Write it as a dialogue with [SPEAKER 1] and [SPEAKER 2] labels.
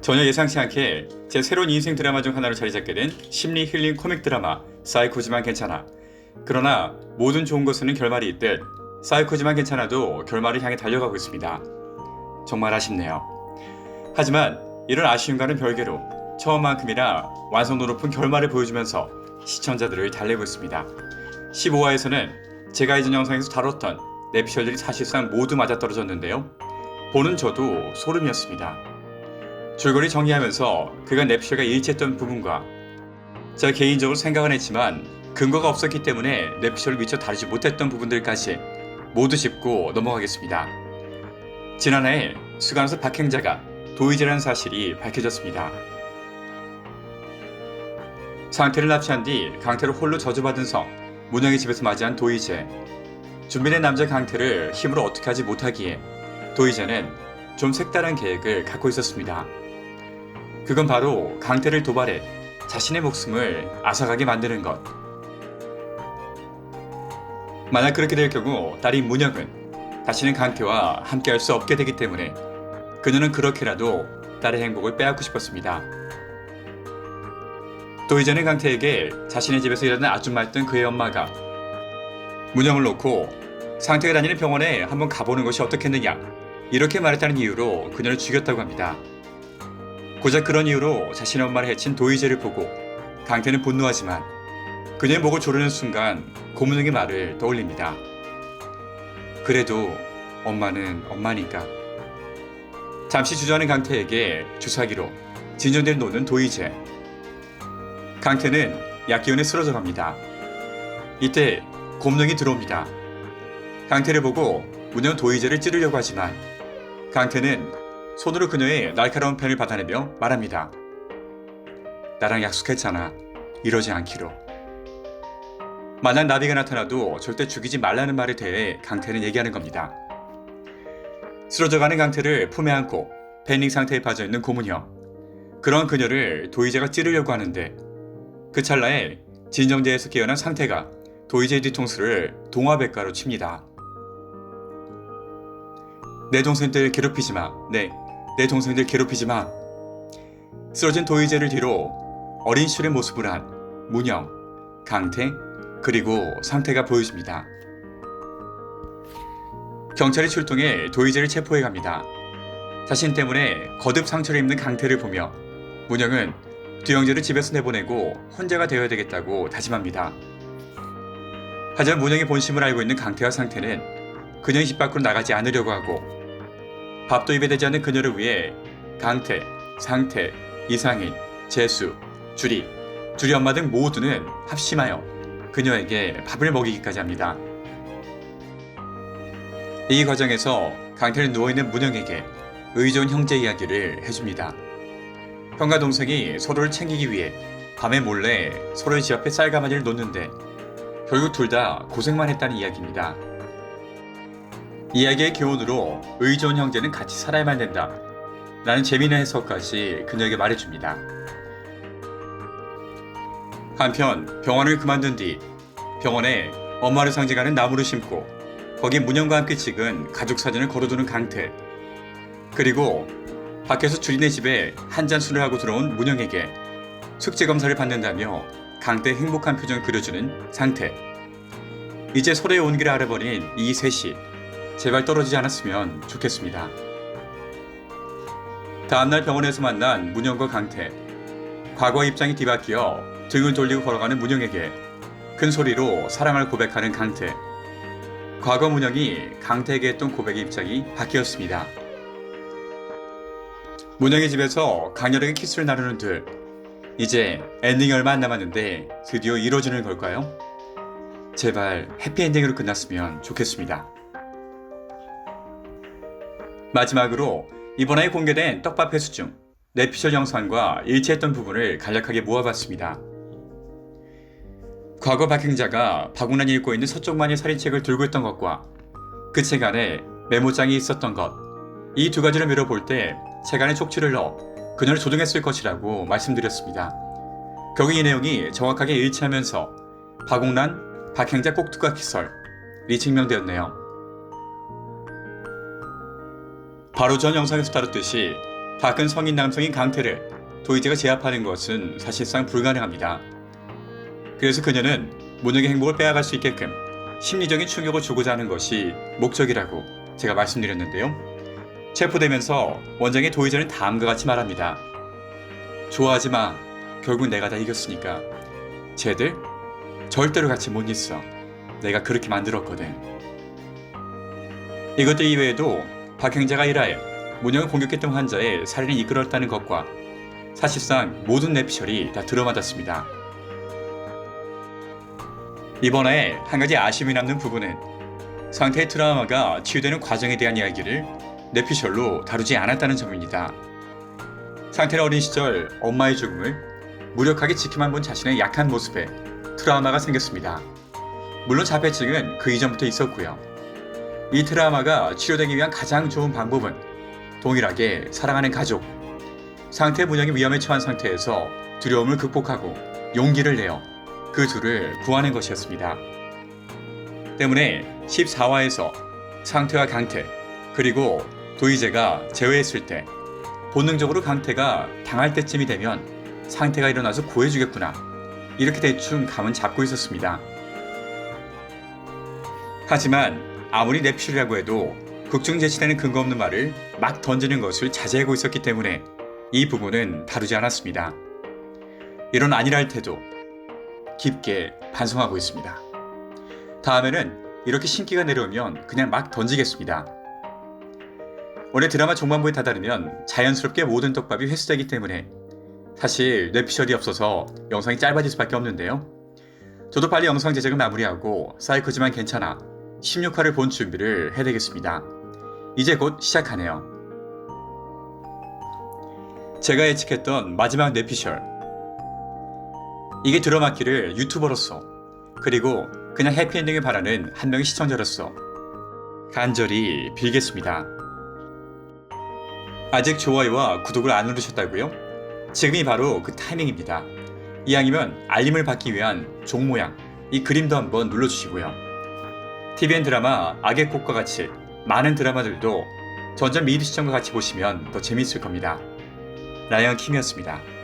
[SPEAKER 1] 전혀 예상치 않게 제 새로운 인생 드라마 중 하나로 자리 잡게 된 심리 힐링 코믹 드라마 사이코지만 괜찮아. 그러나 모든 좋은 것에는 결말이 있듯 사이코지만 괜찮아도 결말을 향해 달려가고 있습니다. 정말 아쉽네요. 하지만 이런 아쉬움과는 별개로 처음만큼이나 완성도 높은 결말을 보여주면서 시청자들을 달래고 있습니다. 15화에서는 제가 이전 영상에서 다뤘던 내피셜들이 사실상 모두 맞아떨어졌는데요. 보는 저도 소름이었습니다. 줄거리 정리하면서 그간 내피셜과 일치했던 부분과 제가 개인적으로 생각은 했지만 근거가 없었기 때문에 내피셜을 미처 다루지 못했던 부분들까지 모두 짚고 넘어가겠습니다. 지난해 수간호사 박행자가 도의제라는 사실이 밝혀졌습니다. 상태를 납치한 뒤 강태를 홀로 저주받은 성 문영의 집에서 맞이한 도의제. 준비된 남자 강태를 힘으로 어떻게 하지 못하기에 도의제는 좀 색다른 계획을 갖고 있었습니다. 그건 바로 강태를 도발해 자신의 목숨을 앗아가게 만드는 것. 만약 그렇게 될 경우 딸인 문영은 다시는 강태와 함께할 수 없게 되기 때문에 그녀는 그렇게라도 딸의 행복을 빼앗고 싶었습니다. 도의제는 강태에게 자신의 집에서 일하는 아줌마였던 그의 엄마가 문영을 놓고 상태가 다니는 병원에 한번 가보는 것이 어떻겠느냐 이렇게 말했다는 이유로 그녀를 죽였다고 합니다. 고작 그런 이유로 자신의 엄마를 해친 도의제를 보고 강태는 분노하지만 그녀의 목을 조르는 순간 고문영의 말을 떠올립니다. 그래도 엄마는 엄마니까. 잠시 주저하는 강태에게 주사기로 진정대를 놓는 도의제. 강태는 약기운에 쓰러져 갑니다. 이때 곰령이 들어옵니다. 강태를 보고 문영은 도의제를 찌르려고 하지만 강태는 손으로 그녀의 날카로운 펜을 받아내며 말합니다. 나랑 약속했잖아. 이러지 않기로. 만약 나비가 나타나도 절대 죽이지 말라는 말에 대해 강태는 얘기하는 겁니다. 쓰러져가는 강태를 품에 안고 패닉 상태에 빠져있는 고문형. 그런 그녀를 도의제가 찌르려고 하는데 그 찰나에 진정제에서 깨어난 상태가 도의제의 뒤통수를 동화백과로 칩니다. 내 동생들 괴롭히지 마. 내 동생들 괴롭히지 마. 쓰러진 도의제를 뒤로 어린 시절의 모습을 한 문영, 강태, 그리고 상태가 보여집니다. 경찰이 출동해 도의제를 체포해 갑니다. 자신 때문에 거듭 상처를 입는 강태를 보며 문영은 두영제를 집에서 내보내고 혼자가 되어야 되겠다고 다짐합니다. 하지만 문영의 본심을 알고 있는 강태와 상태는 그녀의 집 밖으로 나가지 않으려고 하고 밥도 입에 대지 않는 그녀를 위해 강태, 상태, 이상인, 재수, 주리 엄마 등 모두는 합심하여 그녀에게 밥을 먹이기까지 합니다. 이 과정에서 강태는 누워있는 문영에게 의좋은 형제 이야기를 해줍니다. 형과 동생이 서로를 챙기기 위해 밤에 몰래 서로의 집 앞에 쌀가마니를 놓는데 결국 둘 다 고생만 했다는 이야기입니다. 이야기의 교훈으로 의좋은 형제는 같이 살아야만 된다 라는 재미있는 해석까지 그녀에게 말해줍니다. 한편 병원을 그만둔 뒤 병원에 엄마를 상징하는 나무를 심고 거기 문영과 함께 찍은 가족 사진을 걸어두는 강태. 그리고 밖에서 주린의 집에 한잔 술을 하고 들어온 문영에게 숙제 검사를 받는다며 강태의 행복한 표정을 그려주는 상태. 이제 서로의 온기를 알아버린 이 셋이 제발 떨어지지 않았으면 좋겠습니다. 다음날 병원에서 만난 문영과 강태. 과거 입장이 뒤바뀌어 등을 돌리고 걸어가는 문영에게 큰 소리로 사랑을 고백하는 강태. 과거 문영이 강태에게 했던 고백의 입장이 바뀌었습니다. 문영의 집에서 강렬하게 키스를 나누는 둘. 이제 엔딩이 얼마 안 남았는데 드디어 이루어지는 걸까요? 제발 해피엔딩으로 끝났으면 좋겠습니다. 마지막으로 이번에 공개된 떡밥 회수 중 내피셜 영상과 일치했던 부분을 간략하게 모아봤습니다. 과거 박행자가 박웅란이 읽고 있는 서쪽만의 살인책을 들고 있던 것과 그 책 안에 메모장이 있었던 것, 이 두 가지를 미뤄볼 때 책 안에 촉취를 넣어 그녀를 조종했을 것이라고 말씀드렸습니다. 결국 이 내용이 정확하게 일치하면서 박웅란, 박행자 꼭두각 기설이 증명되었네요. 바로 전 영상에서 다뤘듯이 다 큰 성인 남성인 강태를 도희재가 제압하는 것은 사실상 불가능합니다. 그래서 그녀는 문혁의 행복을 빼앗갈 수 있게끔 심리적인 충격을 주고자 하는 것이 목적이라고 제가 말씀드렸는데요. 체포되면서 원장의 도희재는 다음과 같이 말합니다. 좋아하지 마. 결국 내가 다 이겼으니까. 쟤들 절대로 같이 못 있어. 내가 그렇게 만들었거든. 이것들 이외에도 박형자가 일하여 문혁을 공격했던 환자의 살인을 이끌었다는 것과 사실상 모든 뇌피셜이 다 들어맞았습니다. 이번에 한 가지 아쉬움이 남는 부분은 상태의 트라우마가 치유되는 과정에 대한 이야기를 뇌피셜로 다루지 않았다는 점입니다. 상태는 어린 시절 엄마의 죽음을 무력하게 지켜만 본 자신의 약한 모습에 트라우마가 생겼습니다. 물론 자폐증은 그 이전부터 있었고요. 이 트라우마가 치료되기 위한 가장 좋은 방법은 동일하게 사랑하는 가족, 상태 문혁이 위험에 처한 상태에서 두려움을 극복하고 용기를 내어 그 둘을 구하는 것이었습니다. 때문에 14화에서 상태와 강태 그리고 도희재가 재회했을 때 본능적으로 강태가 당할 때쯤이 되면 상태가 일어나서 구해주겠구나 이렇게 대충 감은 잡고 있었습니다. 하지만 아무리 뇌피셜이라고 해도 극중 제시되는 근거 없는 말을 막 던지는 것을 자제하고 있었기 때문에 이 부분은 다루지 않았습니다. 이런 안일할 태도 깊게 반성하고 있습니다. 다음에는 이렇게 신기가 내려오면 그냥 막 던지겠습니다. 원래 드라마 종반부에 다다르면 자연스럽게 모든 떡밥이 회수되기 때문에 사실 뇌피셜이 없어서 영상이 짧아질 수밖에 없는데요. 저도 빨리 영상 제작을 마무리하고 사이코지만 괜찮아 16화를 본 준비를 해야 되겠습니다. 이제 곧 시작하네요. 제가 예측했던 마지막 뇌피셜, 이게 들어맞기를 유튜버로서 그리고 그냥 해피엔딩을 바라는 한 명의 시청자로서 간절히 빌겠습니다. 아직 좋아요와 구독을 안 누르셨다고요? 지금이 바로 그 타이밍입니다. 이왕이면 알림을 받기 위한 종 모양 이 그림도 한번 눌러주시고요. TVN 드라마 악의 꽃과 같이 많은 드라마들도 전전 미드 시청과 같이 보시면 더 재미있을 겁니다. 라이언 킴이었습니다.